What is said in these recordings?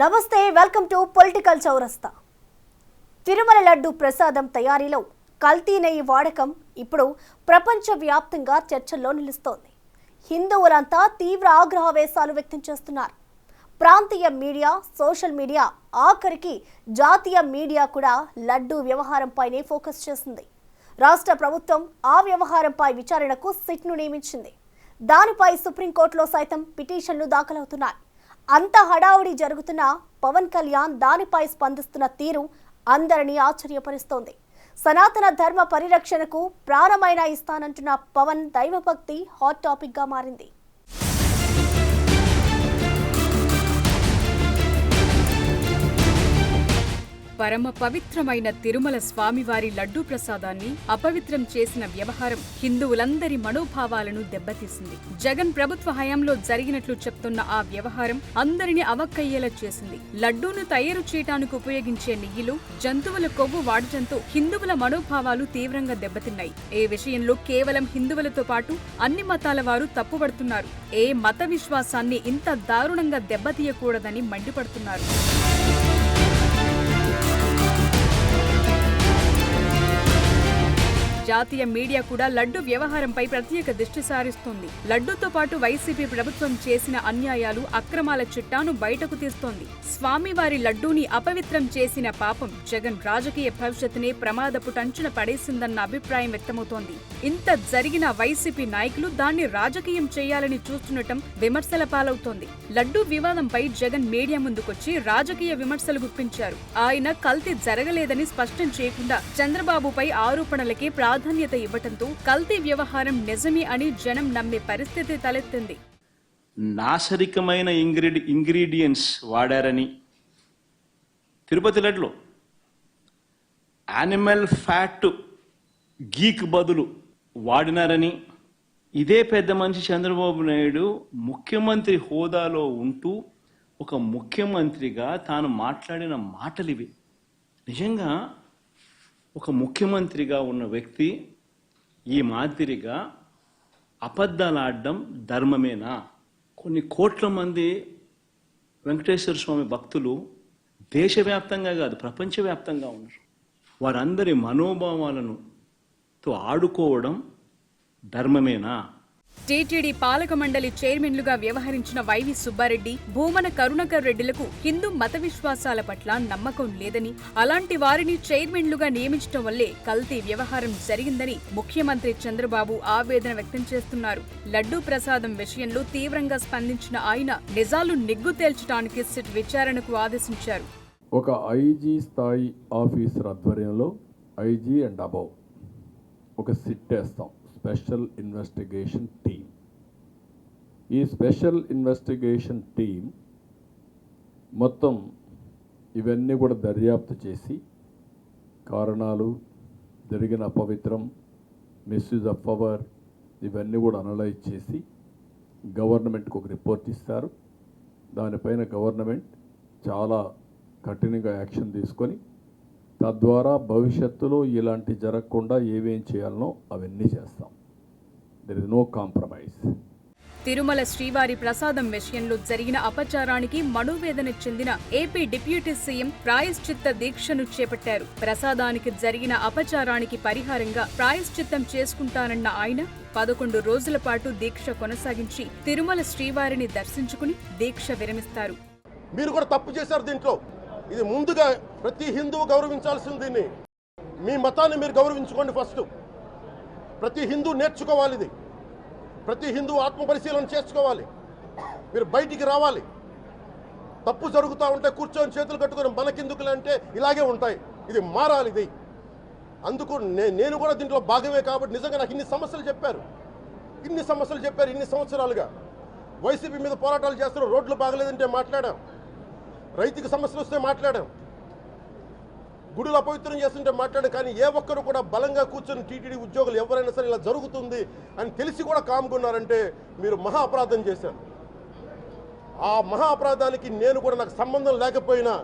నమస్తే, welcome to political చౌరస్తా. తిరుమల లడ్డు ప్రసాదం తయారీలో కల్తీ నెయ్యి వాడకం ఇప్పుడు ప్రపంచవ్యాప్తంగా చర్చల్లో నిలుస్తోంది. హిందువులంతా తీవ్ర ఆగ్రహవేశాలు వ్యక్తం చేస్తున్నారు. ప్రాంతీయ మీడియా, సోషల్ మీడియా, ఆఖరికి జాతీయ మీడియా కూడా లడ్డు వ్యవహారంపైనే ఫోకస్ చేసింది. రాష్ట్ర ప్రభుత్వం ఆ వ్యవహారంపై విచారణకు సిట్ను నియమించింది. దానిపై సుప్రీంకోర్టులో సైతం పిటిషన్లు దాఖలవుతున్నాయి. అంత హడావుడి జరుగుతున్న పవన్ కళ్యాణ్ దానిపై స్పందిస్తున్న తీరు అందరినీ ఆశ్చర్యపరుస్తోంది. సనాతన ధర్మ పరిరక్షణకు ప్రాణమైన ఇస్తానంటున్న పవన్ దైవభక్తి హాట్ టాపిక్ గా మారింది. పరమ పవిత్రమైన తిరుమల స్వామివారి లడ్డూ ప్రసాదాన్ని అపవిత్రం చేసిన వ్యవహారం హిందువులందరి మనోభావాలను దెబ్బతీసింది. జగన్ ప్రభుత్వ హయాంలో జరిగినట్లు చెప్తున్న ఆ వ్యవహారం అందరినీ అవక్కయ్యేలా చేసింది. లడ్డూను తయారు చేయడానికి ఉపయోగించే నెయ్యిలో జంతువుల కొవ్వు వాడటంతో హిందువుల మనోభావాలు తీవ్రంగా దెబ్బతిన్నాయి. ఈ విషయంలో కేవలం హిందువులతో పాటు అన్ని మతాల వారు తప్పుపడుతున్నారు. ఏ మత విశ్వాసాన్ని ఇంత దారుణంగా దెబ్బతీయకూడదని మండిపడుతున్నారు. జాతీయ మీడియా కూడా లడ్డు వ్యవహారంపై ప్రత్యేక దృష్టి సారిస్తోంది. లడ్డూతో పాటు వైసీపీ ప్రభుత్వం చేసిన అన్యాయాలు, అక్రమాల చిట్టాను బయటకు తీస్తోంది. స్వామివారి లడ్డూని అపవిత్రం చేసిన పాపం జగన్ రాజకీయ భవిష్యత్తునే ప్రమాదపు టంచున పడేసిందన్న అభిప్రాయం వ్యక్తమవుతోంది. ఇంత జరిగిన వైసీపీ నాయకులు దాన్ని రాజకీయం చేయాలని చూస్తుండటం విమర్శల పాలవుతోంది. లడ్డూ వివాదంపై జగన్ మీడియా ముందుకొచ్చి రాజకీయ విమర్శలు గుప్పించారు. ఆయన కల్తీ జరగలేదని స్పష్టం చేయకుండా చంద్రబాబుపై ఆరోపణలకే ప్రాధాన్యత ఇవ్వటంతో కల్తీ వ్యవహారం నిజమే అని జనం నమ్మే పరిస్థితి తలెత్తింది. నాశరికమైన ఇంగ్రీడియంట్స్ వాడారని, తిరుపతి లడ్డులో యానిమల్ ఫ్యాట్ గీక్ బదులు వాడినారని, ఇదే పెద్ద మనిషి చంద్రబాబు నాయుడు ముఖ్యమంత్రి హోదాలో ఉంటూ ఒక ముఖ్యమంత్రిగా తాను మాట్లాడిన మాటలు ఇవి. నిజంగా ఒక ముఖ్యమంత్రిగా ఉన్న వ్యక్తి ఈ మాదిరిగా అబద్ధాలు ఆడడం ధర్మమేనా? కొన్ని కోట్ల మంది వెంకటేశ్వర స్వామి భక్తులు దేశవ్యాప్తంగా కాదు ప్రపంచవ్యాప్తంగా ఉన్నారు. వారందరి మనోభావాలను ఆడుకోవడం ధర్మమేనా? టీటీడీ పాలక మండలి చైర్మన్లుగా వ్యవహరించిన వైవి సుబ్బారెడ్డి, భూమన కరుణాకర్ రెడ్డిలకు హిందూ మత విశ్వాసాల పట్ల నమ్మకం లేదని, అలాంటి వారిని చైర్మన్లుగా నియమించడం వల్లే కల్తీ వ్యవహారం జరిగిందని ముఖ్యమంత్రి చంద్రబాబు ఆవేదన వ్యక్తం చేస్తున్నారు. లడ్డూ ప్రసాదం విషయంలో తీవ్రంగా స్పందించిన ఆయన నిజాలు నిగ్గు తేల్చడానికి సిట్ విచారణకు ఆదేశించారు. ఒక ఐజీ స్థాయి ఆఫీసర్ ఆధ్వర్యంలో ఐజీ అండ్ అబౌవ్ ఒక సిట్ వేస్తాం, స్పెషల్ ఇన్వెస్టిగేషన్ టీమ్. ఈ స్పెషల్ ఇన్వెస్టిగేషన్ టీమ్ మొత్తం ఇవన్నీ కూడా దర్యాప్తు చేసి కారణాలు, జరిగిన అపవిత్రం, మిస్యూజ్ ఆఫ్ పవర్ ఇవన్నీ కూడా అనలైజ్ చేసి గవర్నమెంట్కి ఒక రిపోర్ట్ ఇస్తారు. దానిపైన గవర్నమెంట్ చాలా కఠినంగా యాక్షన్ తీసుకొని తద్వారా భవిష్యత్తులో ఇలాంటి జరగకుండా ఏమేం చేయాలనో అవన్నీ చేస్తాం. There is no compromise. Tirumala శ్రీవారి ప్రసాదం విషయంలో జరిగిన అపచారానికి మనోవేదన చెందిన ఏపీ డిప్యూటీ సీఎం ప్రాయశ్చిత్త దీక్షను చేపట్టారు. ప్రసాదానికి జరిగిన అపచారానికి పరిహారంగా ప్రాయశ్చిత్తం చేసుకుంటానన్న ఆయన 11 రోజుల పాటు దీక్ష కొనసాగించి తిరుమల శ్రీవారిని దర్శించుకుని దీక్ష విరమిస్తారు. మీరు కూడా తప్పు చేశారు దీంట్లో. ఇది ముందుగా ప్రతి హిందువు గౌరవించాల్సింది. దీన్ని మీ మతాన్ని మీరు గౌరవించుకోండి. ఫస్ట్ ప్రతి హిందూ నేర్చుకోవాలి. ఇది ప్రతి హిందూ ఆత్మపరిశీలన చేసుకోవాలి. మీరు బయటికి రావాలి. తప్పు జరుగుతూ ఉంటే కూర్చొని చేతులు కట్టుకొని మనకెందుకులే అంటే ఇలాగే ఉంటాయి. ఇది మారాలి. ఇది అందుకు నేను కూడా దీంట్లో భాగమే. కాబట్టి నిజంగా నాకు ఇన్ని సమస్యలు చెప్పారు ఇన్ని సంవత్సరాలుగా. వైసీపీ మీద పోరాటాలు చేస్తున్నారు. రోడ్లు బాగలేదంటే మాట్లాడాం, రైతుకి సమస్యలు వస్తే మాట్లాడాం, గుడులు అపవిత్రం చేస్తుంటే మాట్లాడాం. కానీ ఏ ఒక్కరు కూడా బలంగా కూర్చొని టీటీడీ ఉద్యోగులు ఎవరైనా సరే ఇలా జరుగుతుంది అని తెలిసి కూడా కామ్గున్నారంటే మీరు మహా అపరాధం చేశారు. ఆ మహా అపరాధానికి నేను కూడా నాకు సంబంధం లేకపోయినా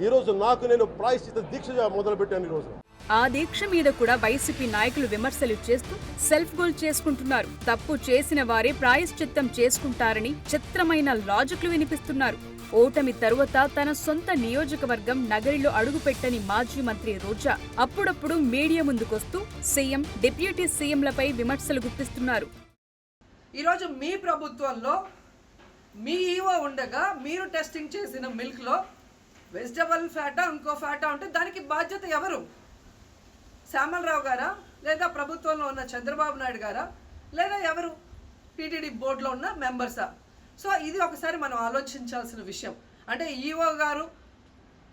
ఈరోజు నేను ప్రాయశ్చిత్త దీక్ష మొదలుపెట్టాను. ఈరోజు ఆ దీక్ష మీద కూడా వైసీపీ నాయకులు విమర్శలు చేస్తూ సెల్ఫ్ గోల్ చేసుకుంటున్నారు. తప్పు చేసిన వారే ప్రాయశ్చిత్తం చేసుకుంటారని చిత్రమైన లాజిక్లు వినిపిస్తున్నారు. ఓటమి తరువాత తన సొంత నియోజకవర్గం నగరిలో అడుగుపెట్టని మాజీ మంత్రి రోజా అప్పుడప్పుడు మీడియా ముందుకొస్తూ సీఎం, డిప్యూటీ సీఎంలపై విమర్శలు గుప్పిస్తున్నారు. ఈరోజు మీ ప్రభుత్వంలో మీ ఈవో ఉండగా మీరు టెస్టింగ్ చేసిన మిల్క్లో వెజిటబుల్ ఫ్యాటా ఇంకో ఫ్యాటా ఉంటే దానికి బాధ్యత ఎవరు? శ్యామలరావు గారా, లేదా ప్రభుత్వంలో ఉన్న చంద్రబాబు నాయుడు గారా, లేదా ఎవరు టీటీడీ బోర్డులో ఉన్న మెంబర్సా? సో ఇది ఒకసారి మనం ఆలోచించాల్సిన విషయం. అంటే ఈవో గారు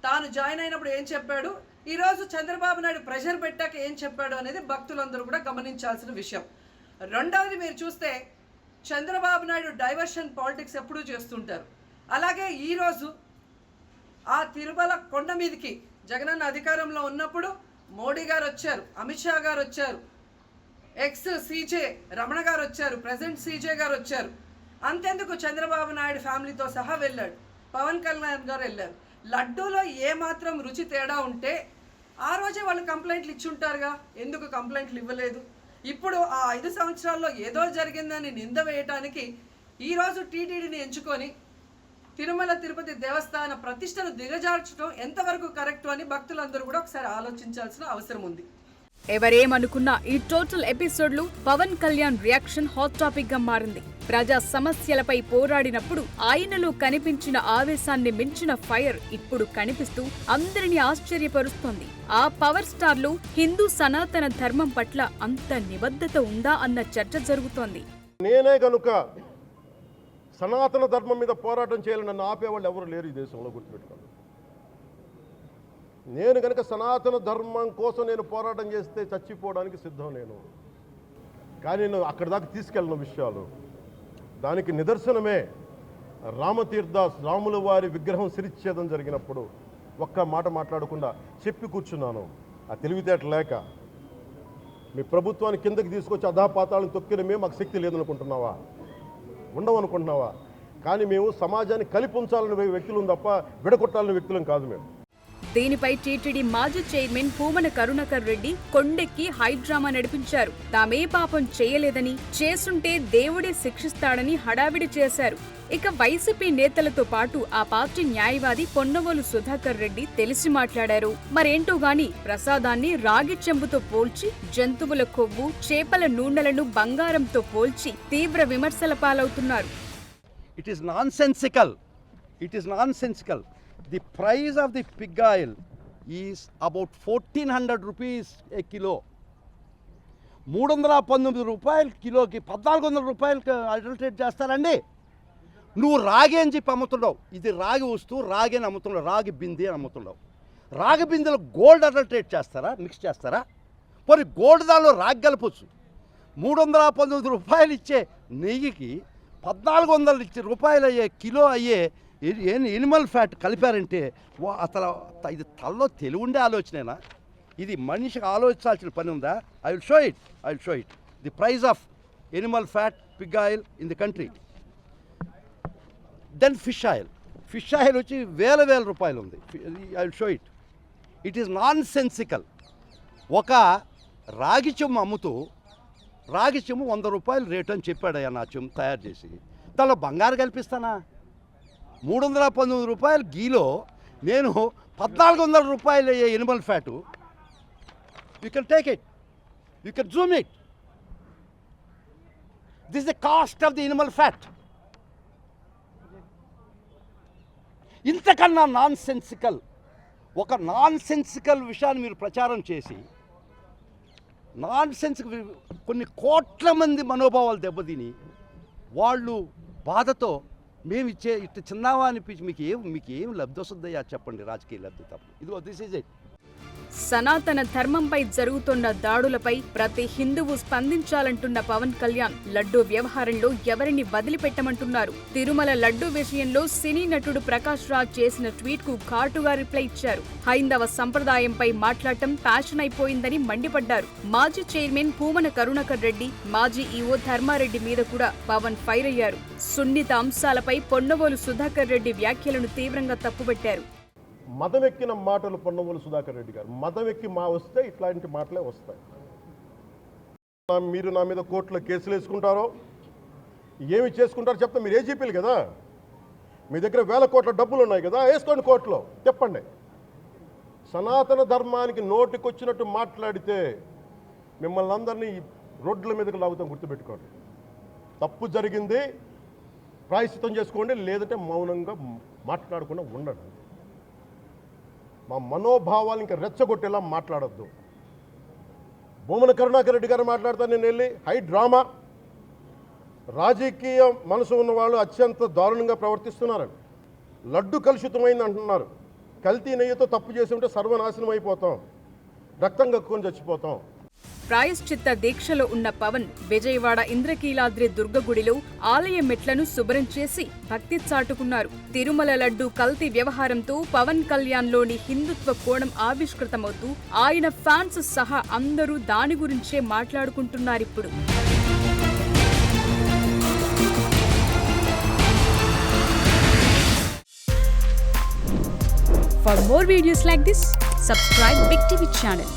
తాను జాయిన్ అయినప్పుడు ఏం చెప్పాడు, ఈరోజు చంద్రబాబు నాయుడు ప్రెషర్ పెట్టాక ఏం చెప్పాడు అనేది భక్తులందరూ కూడా గమనించాల్సిన విషయం. రెండవది, మీరు చూస్తే చంద్రబాబు నాయుడు డైవర్షన్ పాలిటిక్స్ ఎప్పుడూ చేస్తుంటారు. అలాగే ఈరోజు ఆ తిరుమల కొండ మీదకి జగనన్న అధికారంలో ఉన్నప్పుడు మోడీ గారు వచ్చారు, అమిత్ షా గారు వచ్చారు, ఎక్స్ సీజే రమణ గారు వచ్చారు, ప్రెసిడెంట్ సీజే గారు వచ్చారు. అంతెందుకు చంద్రబాబు నాయుడు ఫ్యామిలీతో సహా వెళ్ళాడు, పవన్ కళ్యాణ్ గారు వెళ్ళారు. లడ్డూలో ఏమాత్రం రుచి తేడా ఉంటే ఆ రోజే వాళ్ళు కంప్లైంట్లు ఇచ్చుంటారుగా, ఎందుకు కంప్లైంట్లు ఇవ్వలేదు? ఇప్పుడు ఆ 5 సంవత్సరాల్లో ఏదో జరిగిందని నింద వేయటానికి ఈరోజు టీటీడీని ఎంచుకొని తిరుమల తిరుపతి దేవస్థాన ప్రతిష్టను దిగజార్చడం ఎంతవరకు కరెక్ట్ అని భక్తులందరూ కూడా ఒకసారి ఆలోచించాల్సిన అవసరం ఉంది. ఎవరేమనుకున్నా ఈ టోటల్ ఎపిసోడ్లో Pawan Kalyan reaction hot topic గా మారింది. ప్రజా సమస్యలపై పోరాడినప్పుడు ఆయనలో కనిపించిన ఆవేశాన్ని మించిన ఫైర్ ఇప్పుడు కనిపిస్తూ అందరినీ ఆశ్చర్యపరుస్తోంది. ఆ పవర్ స్టార్ లో హిందూ సనాతన ధర్మం పట్ల అంత నిబద్ధత ఉందా అన్న చర్చ జరుగుతోంది. నేనే గనుక సనాతన ధర్మం మీద పోరాటం చేయాలని నన్ను ఆపేవాళ్ళు ఎవరు లేరు ఈ దేశంలో, గుర్తుపెట్టుకోండి. నేను కనుక సనాతన ధర్మం కోసం నేను పోరాటం చేస్తే చచ్చిపోవడానికి సిద్ధం నేను. కానీ నేను అక్కడి దాకా తీసుకెళ్ళిన విషయాలు దానికి నిదర్శనమే రాముల వారి విగ్రహం శిరిచ్ఛేదం జరిగినప్పుడు ఒక్క మాట మాట్లాడకుండా చెప్పి కూర్చున్నాను. ఆ తెలివితేట లేక మీ ప్రభుత్వాన్ని కిందకి తీసుకొచ్చి అధాపాతాలను తొక్కిన మేము మాకు శక్తి లేదనుకుంటున్నావా, ఉండవనుకుంటున్నావా? కానీ మేము సమాజాన్ని కలిపి ఉంచాలనే వ్యక్తులం తప్ప విడగొట్టాలనే వ్యక్తులం కాదు మేము. దీనిపై టీటీడీ మాజీ చైర్మన్ పూమన కరుణాకర్ రెడ్డి కొండెక్కి హైడ్రామా నడిపించారు. తామే పాపం చేయలేదని, చేసుంటే దేవుడే శిక్షిస్తాడని హడావిడి చేశారు. ఇక వైసీపీ నేతలతో పాటు ఆ పార్టీ న్యాయవాది పొన్నవోలు సుధాకర్ రెడ్డి తెలిసి మాట్లాడారు. మరేంటో గాని ప్రసాదాన్ని రాగి చెంబుతో పోల్చి, జంతువుల కొవ్వు, చేపల నూనెలను బంగారంతో పోల్చి తీవ్ర విమర్శల పాలవుతున్నారు. It is nonsensical. It is nonsensical. The price of the pig oil is about 1400 rupees a kilo. 319 రూపాయలు కిలోకి 1400 రూపాయలకి అడల్టరేట్ చేస్తారండి. నువ్వు రాగి అని చెప్పి అమ్ముతున్నావు. ఇది రాగి వస్తువు, రాగి అని అమ్ముతున్నావు, రాగి బింది అని అమ్ముతున్నావు. రాగి బిందెలో గోల్డ్ అడల్టరేట్ చేస్తారా, మిక్స్ చేస్తారా? పోనీ గోల్డ్ దానిలో రాగి కలపచ్చు. 319 రూపాయలు ఇచ్చే నెయ్యికి 1400 రూపాయలు అయ్యే కిలో అయ్యే ఎనిమల్ ఫ్యాట్ కలిపారంటే అసలు ఇది తలలో తెలివి ఉండే ఆలోచనేనా? ఇది మనిషికి ఆలోచించాల్సిన పని ఉందా? I will show it the price of animal fat pig oil in the country. Then fish oil వచ్చి వేల రూపాయలు ఉంది. I will show it is nonsensical. ఒక రాగి చెమ్ము అమ్ముతూ రాగి చెమ్ము 100 రూపాయలు రేటు అని చెప్పాడయ్యా నా చెమ్ము తయారు చేసి. దానిలో బంగారు కల్పిస్తానా? 319 రూపాయలు గీలో నేను 1400 రూపాయలు అయ్యే Animal fat. You can take it, you can Zoom it. This the cost of the Animal fat. ఇంతకన్నా ఒక నాన్ సెన్సికల్ విషయాన్ని మీరు ప్రచారం చేసి కొన్ని కోట్ల మంది మనోభావాలు దెబ్బతిని వాళ్ళు బాధతో మేము ఇట్ట చిన్నావా అనిపించి మీకు ఏం లబ్ధి వస్తుందయ్యా చెప్పండి, రాజకీయ లబ్ధి తప్ప. ఇదిగో దిస్ ఈజ్ ఇట్. సనాతన ధర్మంపై జరుగుతున్న దాడులపై ప్రతి హిందువు స్పందించాలంటున్న పవన్ కళ్యాణ్ లడ్డూ వ్యవహారంలో ఎవరిని వదిలిపెట్టమంటున్నారు. తిరుమల లడ్డూ విషయంలో సినీ నటుడు ప్రకాష్ రాజ్ చేసిన ట్వీట్ కు ఘాటుగా రిప్లై ఇచ్చారు. హైందవ సంప్రదాయంపై మాట్లాడటం ఫ్యాషన్ అయిపోయిందని మండిపడ్డారు. మాజీ చైర్మన్ పూమన కరుణాకర్ రెడ్డి, మాజీ ఈవో ధర్మారెడ్డి మీద కూడా పవన్ ఫైర్ అయ్యారు. సున్నిత అంశాలపై పొన్నవోలు సుధాకర్ రెడ్డి వ్యాఖ్యలను తీవ్రంగా తప్పుపట్టారు. మదం ఎక్కిన మాటలు పొన్నమూలు సుధాకర్ రెడ్డి గారు. మదం ఎక్కి వస్తే ఇట్లాంటి మాటలే వస్తాయి. మీరు నా మీద కోర్టులో కేసులు వేసుకుంటారో ఏమి చేసుకుంటారో చెప్తే, మీరు ఏజీపీలు కదా, మీ దగ్గర వేల కోట్ల డబ్బులు ఉన్నాయి కదా, వేసుకోండి కోర్టులో, చెప్పండి. సనాతన ధర్మానికి నోటికొచ్చినట్టు మాట్లాడితే మిమ్మల్ని అందరినీ రోడ్ల మీదకి లాగుతాం, గుర్తుపెట్టుకోండి. తప్పు జరిగింది, ప్రాయశ్చిత్తం చేసుకోండి, లేదంటే మౌనంగా మాట్లాడకుండా ఉండండి. మా మనోభావాలు ఇంకా రెచ్చగొట్టేలా మాట్లాడద్దు. భూమన కరుణాకర్ రెడ్డి గారు మాట్లాడతాను నేను వెళ్ళి, హై డ్రామా, రాజకీయ మనసు ఉన్న వాళ్ళు అత్యంత దారుణంగా ప్రవర్తిస్తున్నారని. లడ్డు కలుషితమైంది అంటున్నారు. కల్తీ నెయ్యితో తప్పు చేసి ఉంటే సర్వనాశనం అయిపోతాం, రక్తం కక్కుని చచ్చిపోతాం. ప్రాయశ్చిత్త దీక్షలో ఉన్న పవన్ విజయవాడ ఇంద్రకీలాద్రి దుర్గగుడిలో ఆలయ మెట్లను శుభ్రం చేసి భక్తి చాటుకున్నారు. తిరుమల లడ్డు కల్తీ వ్యవహారంతో పవన్ కళ్యాణ్లోని హిందుత్వ కోణం ఆవిష్కృతమవుతూ ఆయన ఫ్యాన్స్ సహా అందరూ దాని గురించే మాట్లాడుకుంటున్నారిప్పుడు. For more videos like this, subscribe Big TV channel.